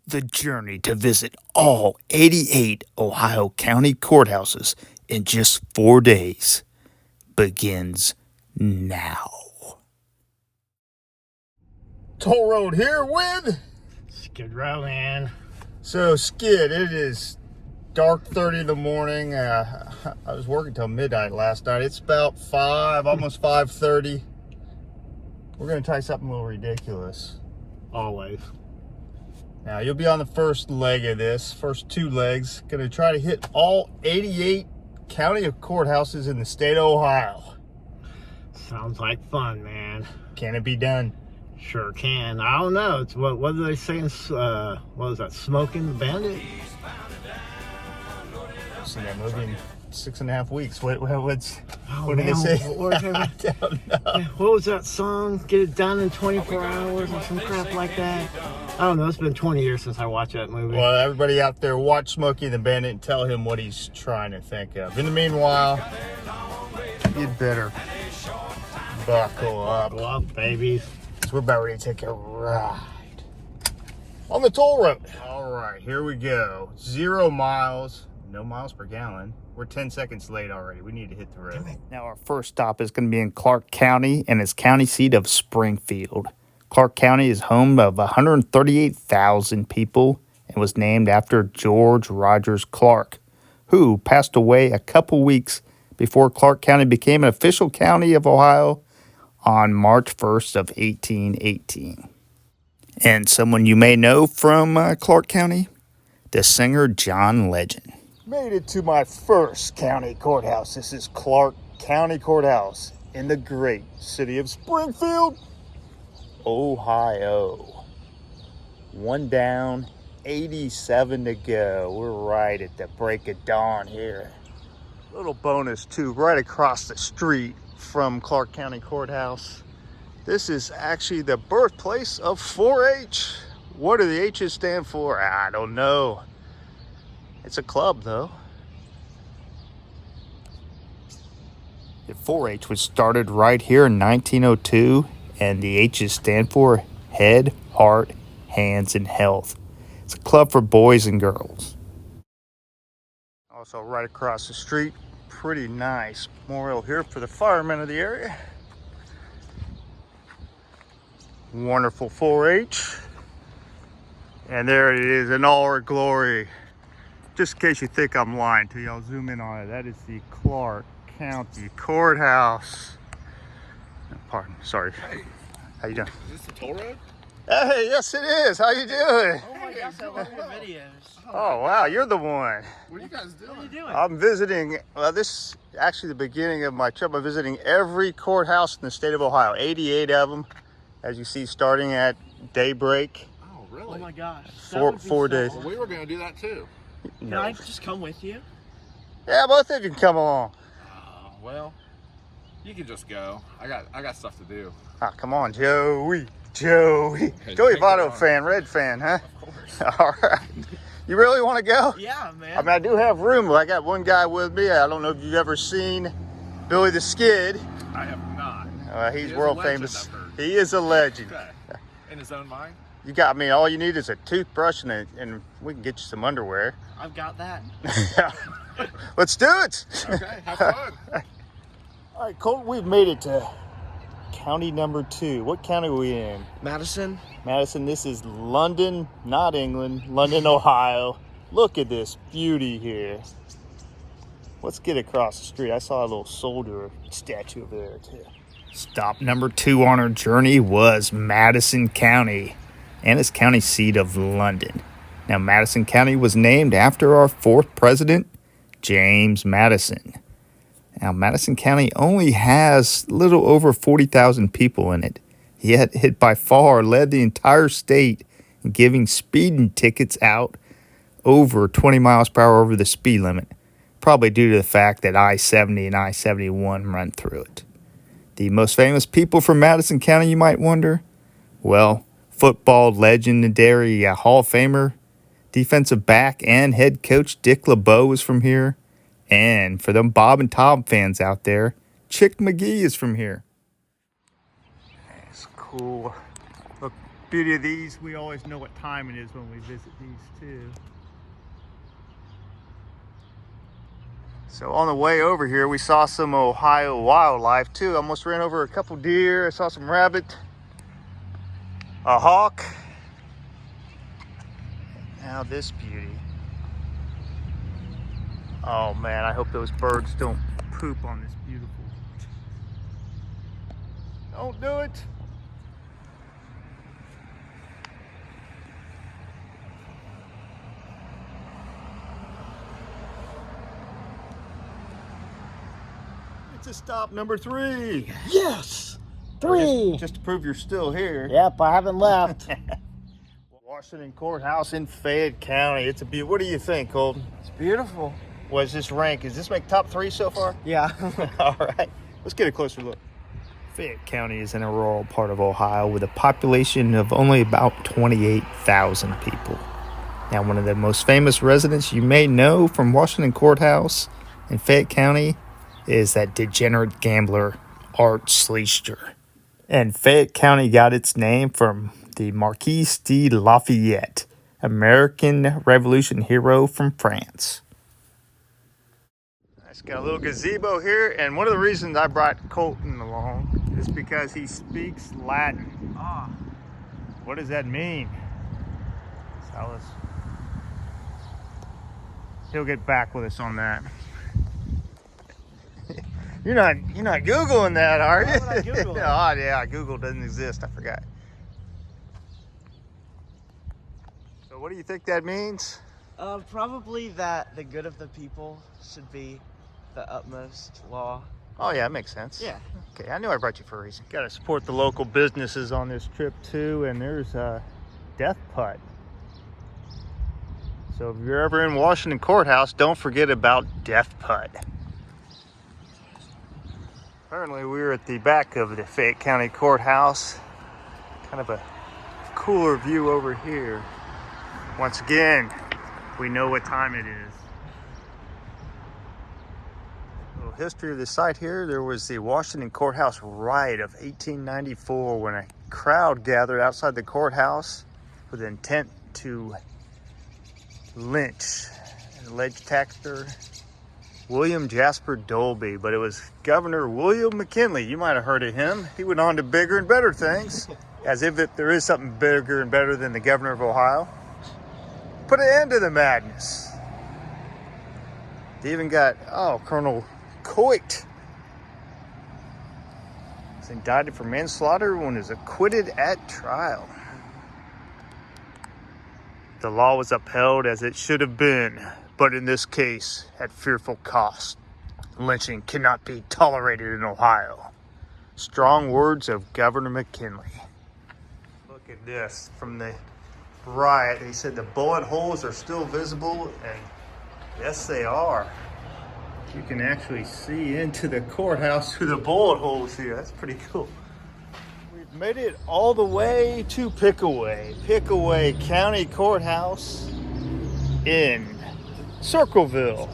The journey to visit all 88 Ohio County courthouses in just 4 days begins now. Toll Road here with Skid Row, man. So Skid, it is dark 30 in the morning. I was working till midnight last night. It's about almost 5:30. We're gonna try something a little ridiculous. Always. Now you'll be on the first leg of this, first two legs. Gonna try to hit all 88 county courthouses in the state of Ohio. Sounds like fun, man. Can it be done? Sure can. I don't know. It's what do they say? What was that? Smoking the Bandit? I've seen that movie in 6.5 weeks. What Oh, did they say? What I don't know. What was that song? Get it done in 24 hours or some crap like that. I don't know. It's been 20 years since I watched that movie. Well, everybody out there, watch Smokey the Bandit and tell him what he's trying to think of. In the meanwhile, you'd better buckle up. Buckle up, babies. We're about ready to take a ride on the toll road. All right, here we go. 0 miles, no miles per gallon. We're 10 seconds late already. We need to hit the road. Now our first stop is going to be in Clark County and its county seat of Springfield. Clark County is home of 138,000 people and was named after George Rogers Clark, who passed away a couple weeks before Clark County became an official county of Ohio on March 1st of 1818. And someone you may know from Clark County, the singer John Legend. Made it to my first county courthouse. This is Clark County Courthouse in the great city of Springfield, Ohio. 1 down, 87 to go. We're right at the break of dawn here. Little bonus too, right across the street from Clark County Courthouse. This is actually the birthplace of 4-H. What do the H's stand for? I don't know. It's a club though. The 4-H was started right here in 1902, and the H's stand for Head, Heart, Hands, and Health. It's a club for boys and girls. Also right across the street, pretty nice memorial here for the firemen of the area. Wonderful 4-H. And there it is in all her glory. Just in case you think I'm lying to you, I'll zoom in on it. That is the Clark County Courthouse. Pardon, sorry. Hey, how you doing? is this the toll road? Hey, yes it is. How you doing? Oh my gosh, I love your videos. Oh wow, you're the one. What are you guys doing? What are you doing? I'm visiting, this is actually the beginning of my trip. I'm visiting every courthouse in the state of Ohio, 88 of them, as you see, starting at daybreak. Oh, really? Oh my gosh. Four days. Well, we were going to do that too. Can I just come with you? Yeah, both of you can come along. Well, you can just go. I got stuff to do. Ah, come on, Joey. Joey Hey, Votto fan, Red fan, huh? Of course. All right. You really want to go? Yeah, man. I mean, I do have room, but I got one guy with me. I don't know if you've ever seen Billy the Skid. I have not. He's He is world a legend, famous. I've heard. He is a legend. Okay. In his own mind? You got me. All you need is a toothbrush and we can get you some underwear. I've got that. Let's do it. Okay, have fun. All right, Colt, we've made it to county number 2. What county are we in? Madison. Madison. This is London, not England, London, Ohio. Look at this beauty here. Let's get across the street. I saw a little soldier statue over there too. Stop number 2 on our journey was Madison County and its county seat of London. Now, Madison County was named after our 4th president, James Madison. Now, Madison County only has a little over 40,000 people in it, yet it by far led the entire state in giving speeding tickets out over 20 miles per hour over the speed limit, probably due to the fact that I-70 and I-71 run through it. The most famous people from Madison County, you might wonder? Well, football legendary Hall of Famer, defensive back, and head coach Dick LeBeau is from here. And for them Bob and Tom fans out there, Chick McGee is from here. It's cool. Look, Beauty of these, we always know what time it is when we visit these too. So on the way over here, we saw some Ohio wildlife too. Almost ran over a couple deer. I saw some rabbit, a hawk. Now this beauty. Oh man, I hope those birds don't poop on this beautiful. Don't do it. It's a stop number 3. Yes! Or 3! Just to prove you're still here. Yep, I haven't left. Washington Courthouse in Fayette County. It's a beauty. What do you think, Colton? It's beautiful. What does this rank? Does this make top 3 so far? Yeah. All right, let's get a closer look. Fayette County is in a rural part of Ohio with a population of only about 28,000 people. Now, one of the most famous residents you may know from Washington Courthouse in Fayette County is that degenerate gambler, Art Schleicher. And Fayette County got its name from the Marquis de Lafayette, American Revolution hero from France. It's got a little gazebo here, and one of the reasons I brought Colton along is because he speaks Latin. Ah. What does that mean? Salus. He'll get back with us on that. You're not Googling that, are you? Why would I Google it? Oh yeah, Google doesn't exist. I forgot. So what do you think that means? Probably that the good of the people should be the utmost law. Oh yeah, that makes sense. Yeah. Okay, I knew I brought you for a reason. Got to support the local businesses on this trip too, and there's Death Putt. So if you're ever in Washington Courthouse, don't forget about Death Putt. Apparently we were at the back of the Fayette County Courthouse. Kind of a cooler view over here. Once again, we know what time it is. A little history of the site here. There was the Washington Courthouse riot of 1894 when a crowd gathered outside the courthouse with the intent to lynch an alleged taxpayer William Jasper Dolby, but it was Governor William McKinley. You might have heard of him. He went on to bigger and better things, as if there is something bigger and better than the governor of Ohio. Put an end to the madness. They even got, Colonel Coit was indicted for manslaughter and was acquitted at trial. The law was upheld as it should have been, but in this case, at fearful cost. Lynching cannot be tolerated in Ohio. Strong words of Governor McKinley. Look at this from the riot. He said the bullet holes are still visible, and yes, they are. You can actually see into the courthouse through the bullet holes here. That's pretty cool. We've made it all the way to Pickaway County Courthouse in Circleville.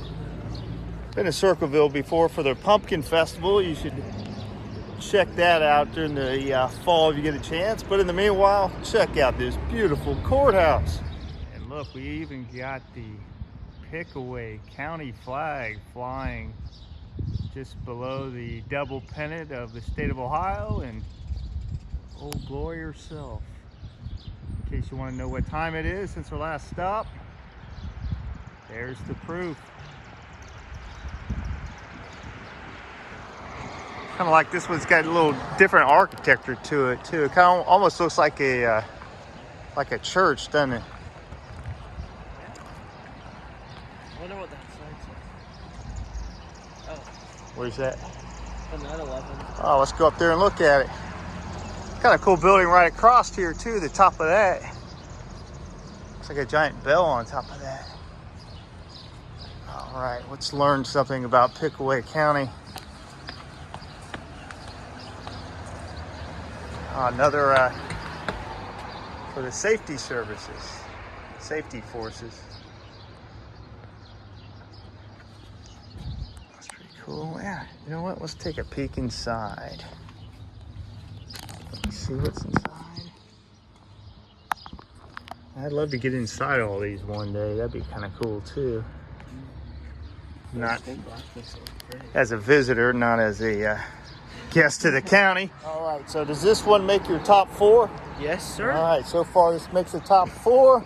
Been to Circleville before for their pumpkin festival. You should check that out during the fall if you get a chance. But in the meanwhile, check out this beautiful courthouse. And look, we even got the Pickaway County flag flying just below the double pennant of the state of Ohio and Old Glory herself. In case you want to know what time it is since our last stop, there's the proof. Kind of like this one's got a little different architecture to it too. It kind of almost looks like a church, doesn't it? I wonder what that sign says. Oh, Where's that? the 9/11. Oh, let's go up there and look at it. Kind of cool building right across here too, the top of that. Looks like a giant bell on top of that. All right, let's learn something about Pickaway County. Another for the safety services, safety forces. That's pretty cool. Yeah, you know what? Let's take a peek inside. Let's see what's inside. I'd love to get inside all these one day. That'd be kind of cool too. Not as a visitor, not as a guest to the county. All right, so does this one make your top 4? Yes, sir. All right, so far this makes the top 4.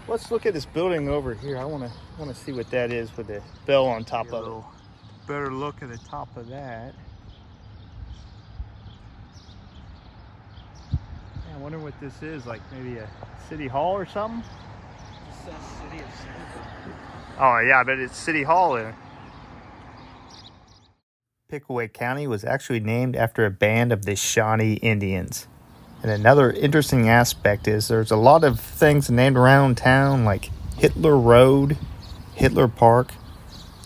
Let's look at this building over here. I want to see what that is with the bell on top of it. Better look at the top of that. I wonder what this is, like maybe a city hall or something? It says City of Circleville. Oh yeah, I bet it's City Hall there. Pickaway County was actually named after a band of the Shawnee Indians. And another interesting aspect is there's a lot of things named around town like Hitler Road, Hitler Park,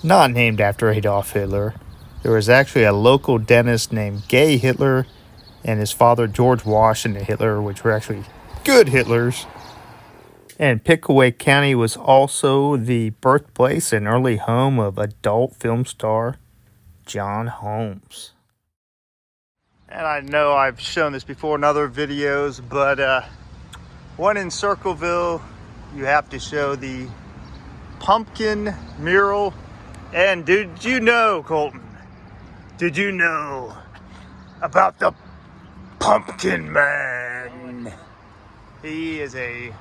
not named after Adolf Hitler. There was actually a local dentist named Gay Hitler and his father George Washington Hitler, which were actually good Hitlers. And Pickaway County was also the birthplace and early home of adult film star John Holmes. And I know I've shown this before in other videos, but one in Circleville, you have to show the pumpkin mural. And did you know, Colton, did you know about the Pumpkin Man? He is a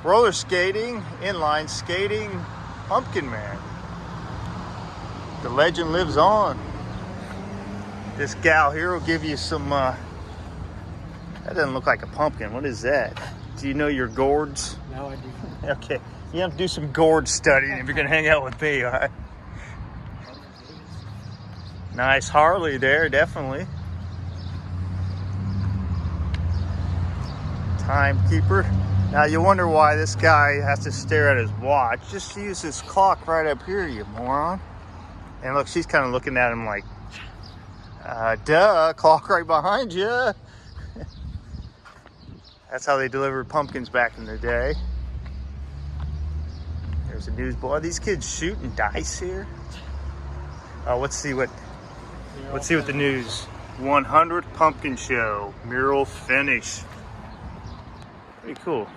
roller skating, inline skating pumpkin man. The legend lives on. This gal here will give you some, that doesn't look like a pumpkin. What is that? Do you know your gourds? No, I do. Okay, you have to do some gourd studying if you're gonna hang out with me, all right? Nice Harley there, definitely. Timekeeper. Now you wonder why this guy has to stare at his watch. Just use this clock right up here, you moron. And look, she's kind of looking at him like, duh, clock right behind you. That's how they delivered pumpkins back in the day. There's a newsboy. Are these kids shooting dice here? Oh, let's see what the news. 100 pumpkin show, mural finish. Pretty cool.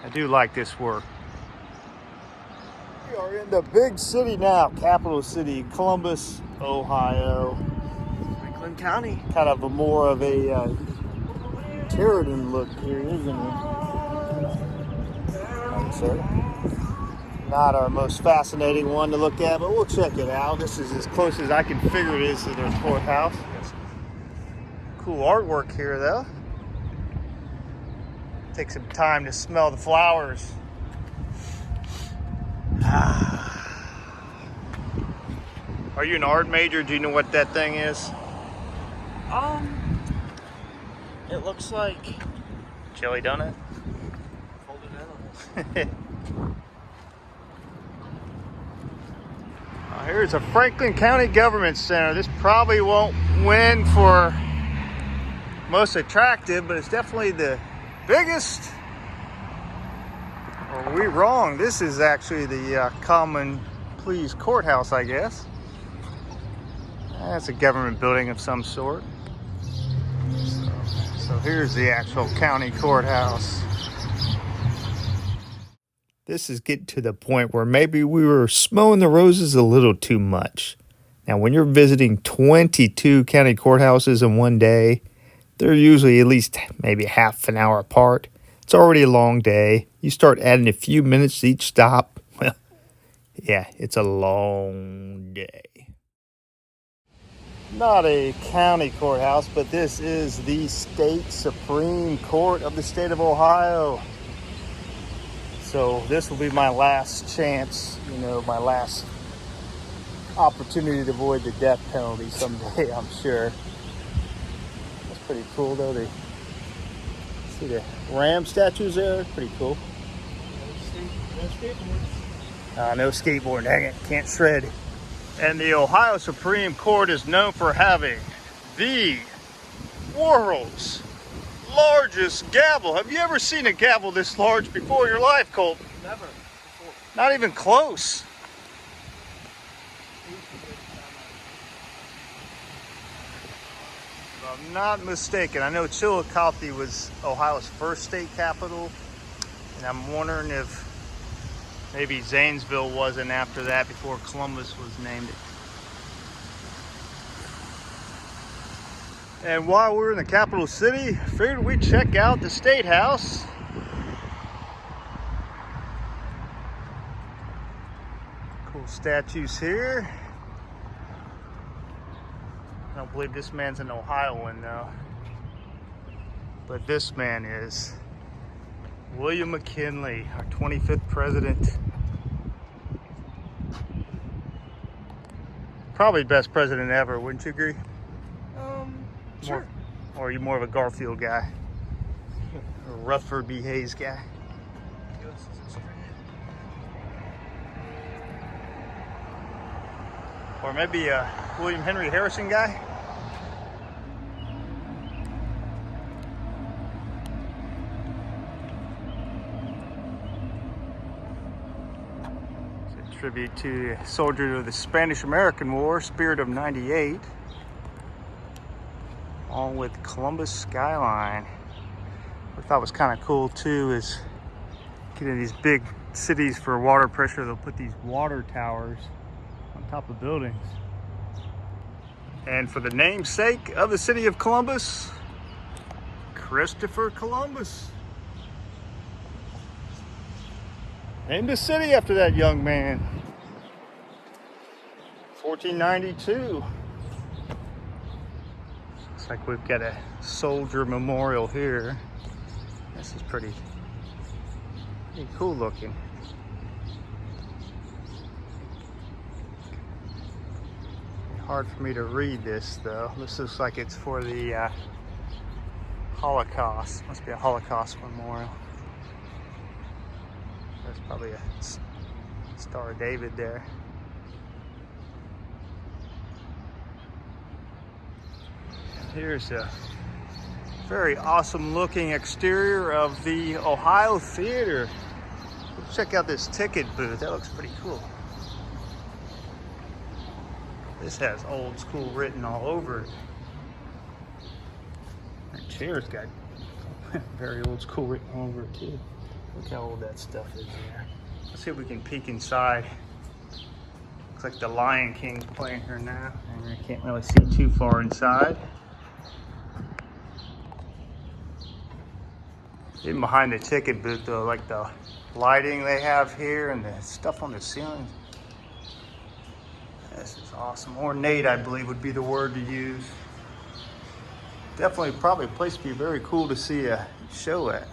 I do like this work. We are in the big city now, capital city, Columbus, Ohio. Franklin County. Kind of more of a Territon look here, isn't it? Sir. Not our most fascinating one to look at, but we'll check it out. This is as close as I can figure it is to their courthouse. Cool artwork here, though. Take some time to smell the flowers. Are you an art major? Do you know what that thing is? It looks like Jelly donut? folded animals. Here's a Franklin County Government Center. This probably won't win for most attractive, but it's definitely the biggest. Or are we wrong? This is actually the Common Pleas Courthouse, I guess. That's a government building of some sort. So here's the actual county courthouse. This is getting to the point where maybe we were smelling the roses a little too much. Now, when you're visiting 22 county courthouses in one day, they're usually at least maybe half an hour apart. It's already a long day. You start adding a few minutes to each stop. Well, yeah, it's a long day. Not a county courthouse, but this is the state Supreme Court of the state of Ohio. So this will be my last chance, my last opportunity to avoid the death penalty someday, I'm sure. That's pretty cool, though. They see the ram statues there. Pretty cool. No skateboard. Dang it, can't shred. And the Ohio Supreme Court is known for having the world's largest gavel. Have you ever seen a gavel this large before in your life, Colt? Never before. Not even close. I'm not mistaken, I know Chillicothe was Ohio's first state capital, and I'm wondering if maybe Zanesville wasn't after that before Columbus was named it. And while we're in the capital city, figured we'd check out the Statehouse. Cool statues here. I don't believe this man's an Ohioan though. But this man is William McKinley, our 25th president. Probably best president ever, wouldn't you agree? Sure. Or are you more of a Garfield guy? Or a Rutherford B. Hayes guy? Or maybe a William Henry Harrison guy? It's a tribute to the soldier of the Spanish-American War, Spirit of '98. Along with Columbus skyline. What I thought was kind of cool too is getting these big cities for water pressure, they'll put these water towers on top of buildings. And for the namesake of the city of Columbus, Christopher Columbus. Named the city after that young man. 1492. Looks like we've got a soldier memorial here. This is pretty cool looking. Hard for me to read this though. This looks like it's for the Holocaust. Must be a Holocaust memorial. There's probably a Star of David there. Here's a very awesome looking exterior of the Ohio Theater. Let's check out this ticket booth. That looks pretty cool. This has old school written all over it. That chair's got very old school written all over it too. Look how old that stuff is there. Let's see if we can peek inside. Looks like the Lion King's playing here now. And I can't really see too far inside. Even behind the ticket booth though, like the lighting they have here and the stuff on the ceiling. This is awesome. Ornate, I believe, would be the word to use. Definitely probably a place to be very cool to see a show at.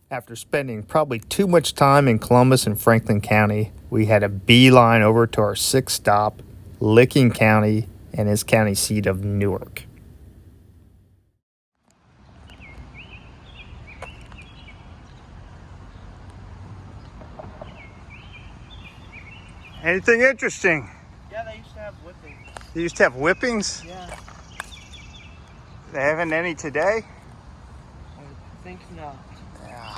After spending probably too much time in Columbus and Franklin County, we had a beeline over to our 6th stop, Licking County, and its county seat of Newark. Anything interesting? Yeah, they used to have whipping. They used to have whippings? Yeah. They haven't any today? I think not. Yeah.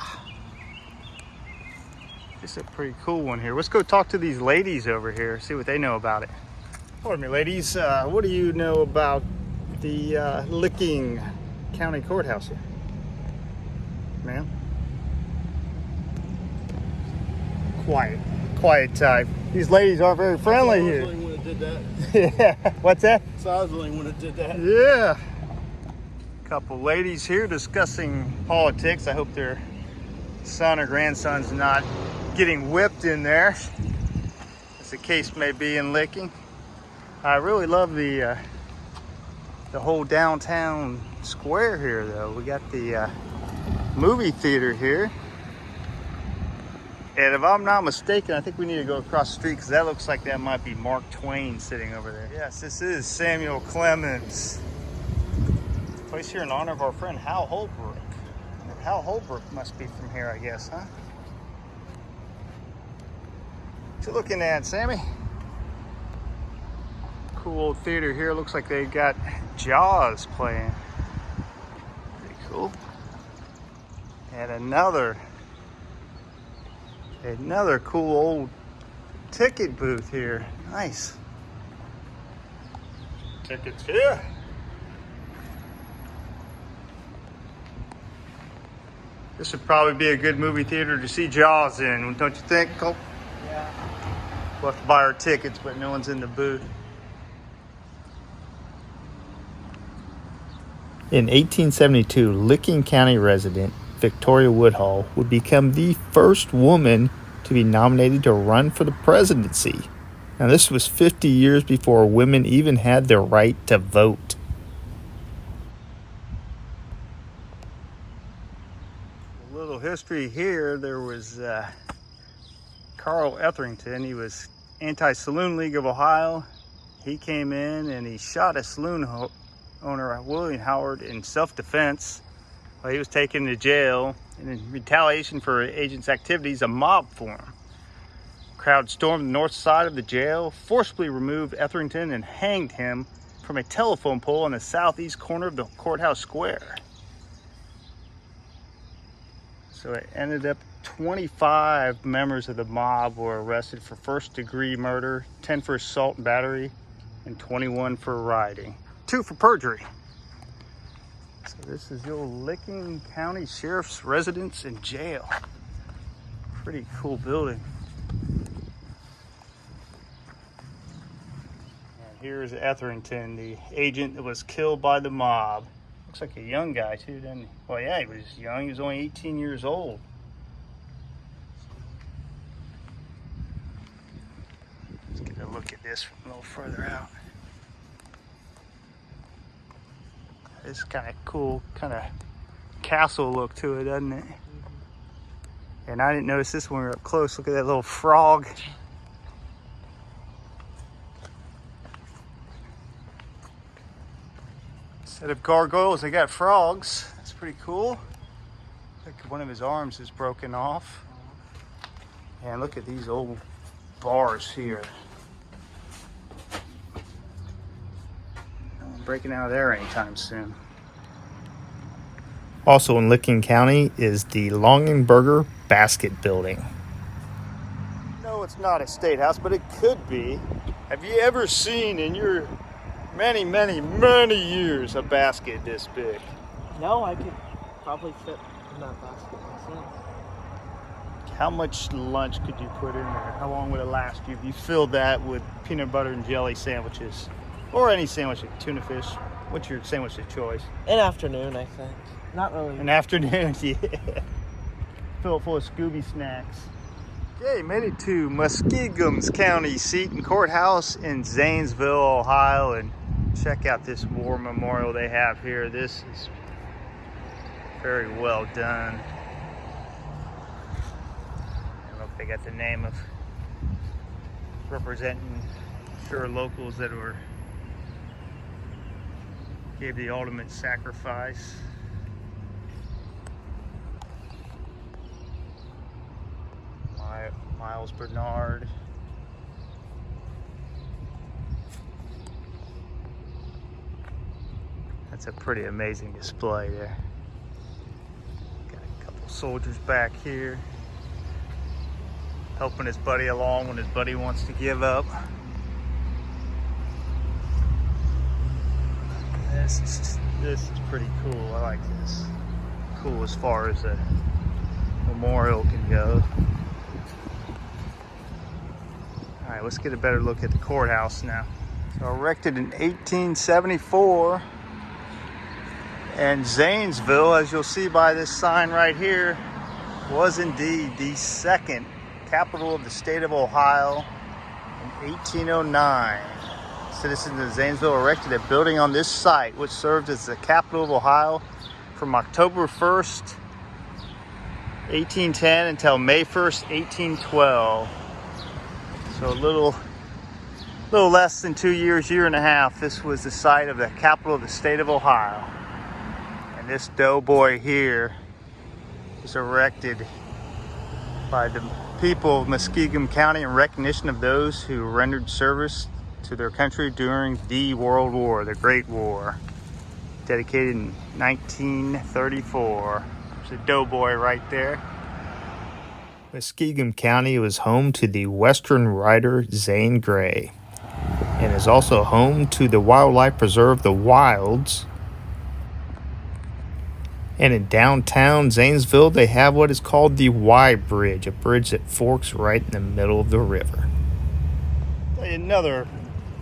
This is a pretty cool one here. Let's go talk to these ladies over here, see what they know about it. Pardon me, ladies. What do you know about the Licking County Courthouse here? Ma'am? Quiet type. These ladies aren't very friendly here. I was the only one that did that. Yeah. What's that? So I was the only one that did that. Yeah. Couple ladies here discussing politics. I hope their son or grandson's not getting whipped in there, as the case may be in Licking. I really love the whole downtown square here, though. We got the movie theater here. And if I'm not mistaken, I think we need to go across the street because that looks like that might be Mark Twain sitting over there. Yes, this is Samuel Clemens. Place here in honor of our friend Hal Holbrook. Hal Holbrook must be from here, I guess, huh? What you looking at, Sammy? Cool old theater here. Looks like they got Jaws playing. Pretty cool. And another cool old ticket booth here. Nice. Tickets here. This would probably be a good movie theater to see Jaws in, don't you think, Colt? Yeah. We'll have to buy our tickets, but no one's in the booth. In 1872, Licking County resident Victoria Woodhull would become the first woman to be nominated to run for the presidency. Now, this was 50 years before women even had the right to vote. A little history here. There was Carl Etherington. He was anti-saloon league of Ohio. He came in and he shot a saloon owner, William Howard, in self-defense while he was taken to jail. And in retaliation for agent's activities, a mob formed. Crowd stormed the north side of the jail, forcibly removed Etherington, and hanged him from a telephone pole on the southeast corner of the courthouse square. So it ended up 25 members of the mob were arrested for first-degree murder, 10 for assault and battery, and 21 for rioting. 2 for perjury. So this is the old Licking County Sheriff's residence and jail. Pretty cool building. And here's Etherington, the agent that was killed by the mob. Looks like a young guy too, doesn't he? Well, yeah, he was young. He was only 18 years old. Let's get a look at this from a little further out. It's kind of cool, kind of castle look to it, doesn't it? And I didn't notice this when we were up close. Look at that little frog. Instead of gargoyles, they got frogs. That's pretty cool. Look, one of his arms is broken off. And look at these old bars here. Breaking out of there anytime soon. Also in Licking County is the Longaberger Basket Building. No, it's not a Statehouse, but it could be. Have you ever seen in your many, many, many years a basket this big? No, I could probably fit in that basket myself. How much lunch could you put in there? How long would it last you if you filled that with peanut butter and jelly sandwiches? Or any sandwich, like tuna fish. What's your sandwich of choice? An afternoon, I think. Not really. An afternoon, yeah. Fill it full of Scooby snacks. Okay, made it to Muskingum County seat and courthouse in Zanesville, Ohio, and check out this war memorial they have here. This is very well done. I don't know if they got the name of representing sure locals that were gave the ultimate sacrifice. Miles Bernard. That's a pretty amazing display there. Got a couple soldiers back here helping his buddy along when his buddy wants to give up. This is pretty cool. I like this. Cool as far as a memorial can go. All right, let's get a better look at the courthouse now. So erected in 1874, and Zanesville, as you'll see by this sign right here, was indeed the second capital of the state of Ohio in 1809. Citizens of Zanesville erected a building on this site, which served as the capital of Ohio from October 1st, 1810 until May 1st, 1812. So a little less than 2 years, year and a half, this was the site of the capital of the state of Ohio. And this doughboy here was erected by the people of Muskingum County in recognition of those who rendered service to their country during the World War, the Great War. Dedicated in 1934. There's a doughboy right there. Muskingum County was home to the Western writer Zane Grey, and is also home to the wildlife preserve The Wilds, And in downtown Zanesville, they have what is called the Y Bridge, a bridge that forks right in the middle of the river. Another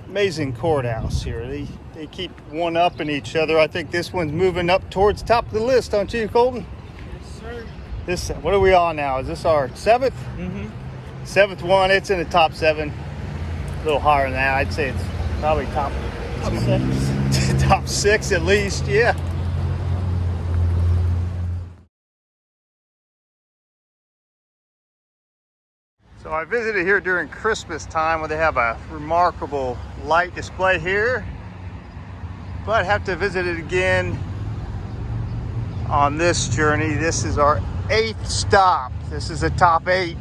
amazing courthouse here. They keep one upping each other. I think this one's moving up towards top of the list, don't you, Colton? Yes, sir. What are we on now? Is this our 7th? Mm-hmm. 7th one. It's in the top 7. A little higher than that. I'd say it's probably top 6. Top 6 at least, yeah. So I visited here during Christmas time where they have a remarkable light display here. But I have to visit it again on this journey. This is our 8th stop. This is the top 8.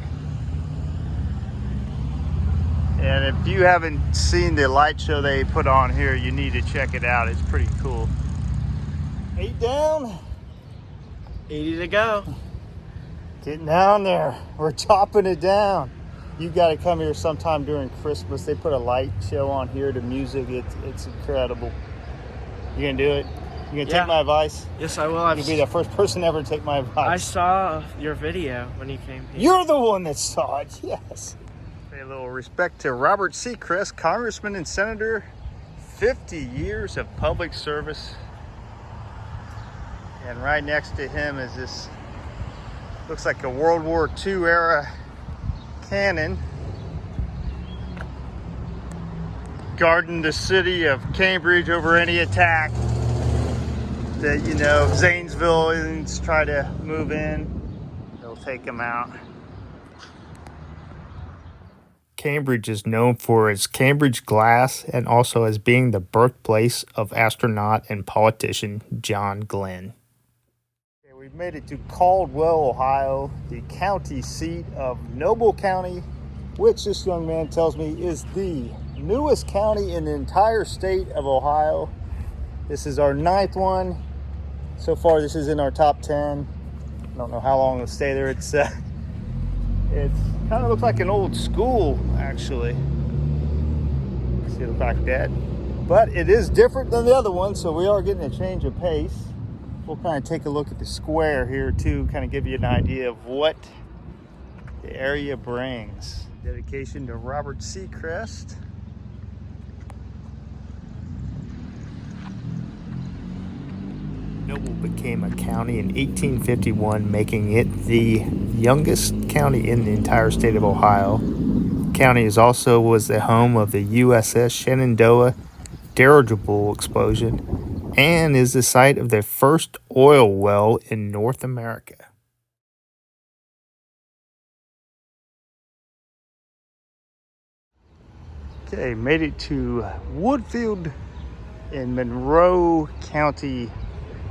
And if you haven't seen the light show they put on here, you need to check it out. It's pretty cool. 8 down. 80 to go. Getting down there. We're chopping it down. You got to come here sometime during Christmas. They put a light show on here to music. It's incredible. You gonna do it? You gonna take my advice? Yes, I will. You'll be the first person ever to take my advice. I saw your video when you came here. You're the one that saw it, yes. Pay a little respect to Robert Seacrest, Congressman and Senator. 50 years of public service. And right next to him is this, looks like a World War II era cannon. Guarding the city of Cambridge over any attack that, you know, Zanesvillians try to move in. They'll take them out. Cambridge is known for its Cambridge glass and also as being the birthplace of astronaut and politician John Glenn. Okay, we've made it to Caldwell, Ohio, the county seat of Noble County, which this young man tells me is the newest county in the entire state of Ohio. This is our 9th one. So far, this is in our top 10. I don't know how long it'll stay there. It's kind of looks like an old school, actually. See the back dead. But it is different than the other one, so we are getting a change of pace. We'll kind of take a look at the square here too, kind of give you an idea of what the area brings. Dedication to Robert Seacrest. Noble became a county in 1851, making it the youngest county in the entire state of Ohio. The county was the home of the USS Shenandoah dirigible explosion and is the site of the first oil well in North America. Okay, made it to Woodfield in Monroe County,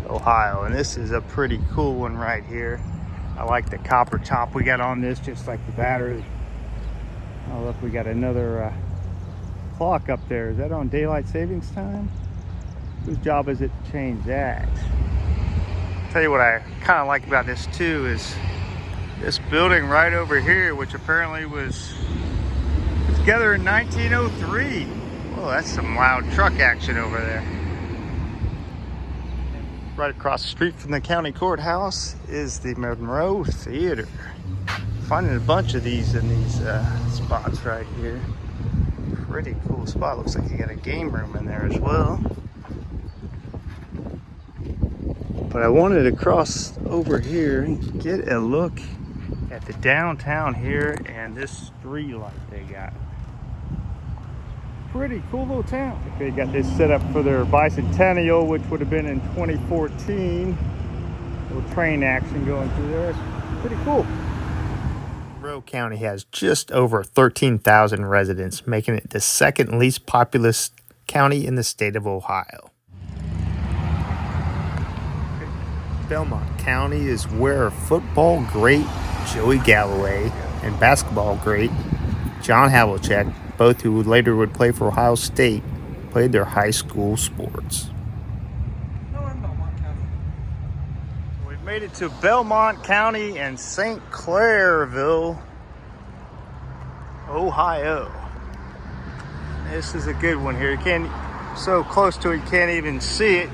Ohio, and this is a pretty cool one right here. I like the copper top we got on this, just like the battery. Oh look, we got another clock up there. Is that on daylight savings time? Whose job is it to change that? Tell you what I kind of like about this too is this building right over here, which apparently was put together in 1903. Well, that's some loud truck action over there. Right across the street from the county courthouse is the Monroe Theater. Finding a bunch of these in these spots right here. Pretty cool spot. Looks like you got a game room in there as well. But I wanted to cross over here and get a look at the downtown here and this street light they got. Pretty cool little town. They got this set up for their bicentennial, which would have been in 2014. Little train action going through there. It's pretty cool. Monroe County has just over 13,000 residents, making it the second least populous county in the state of Ohio. Belmont County is where football great Joey Galloway and basketball great John Havlicek, both who later would play for Ohio State, played their high school sports. We've made it to Belmont County and St. Clairville, Ohio. This is a good one here. You can't, so close to it, you can't even see it.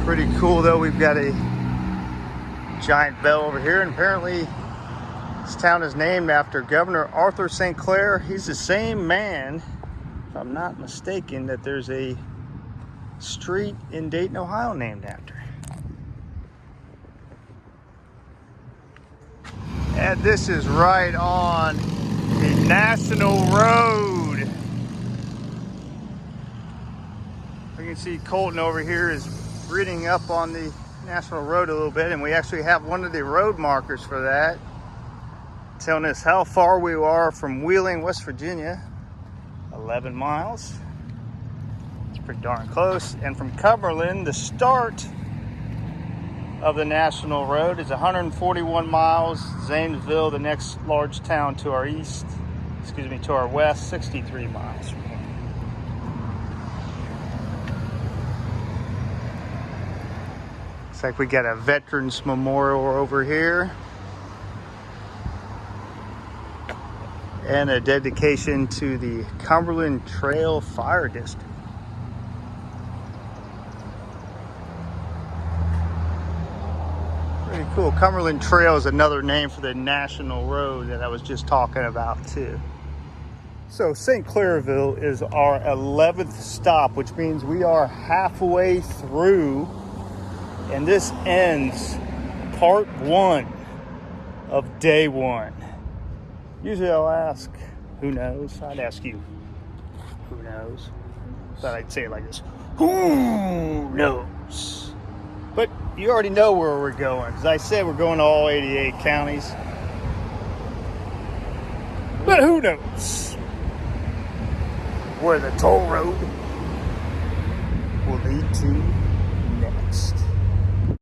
Pretty cool though. We've got a giant bell over here, and apparently this town is named after Governor Arthur St. Clair. He's the same man, if I'm not mistaken, that there's a street in Dayton, Ohio named after. And this is right on the National Road. You can see Colton over here is reading up on the National Road a little bit, and we actually have one of the road markers for that, telling us how far we are from Wheeling, West Virginia. 11 miles. It's pretty darn close. And from Cumberland, the start of the National Road is 141 miles. Zanesville, the next large town to our east, to our west, 63 miles from here. Looks like we got a Veterans Memorial over here. And a dedication to the Cumberland Trail Fire District. Pretty cool. Cumberland Trail is another name for the National Road that I was just talking about too. So St. Clairville is our 11th stop, which means we are halfway through, and this ends part 1 of day 1. Usually I'll ask, who knows? I'd ask you, who knows? But I'd say it like this, who knows? But you already know where we're going. As I said, we're going to all 88 counties. But who knows where the toll road will lead to next.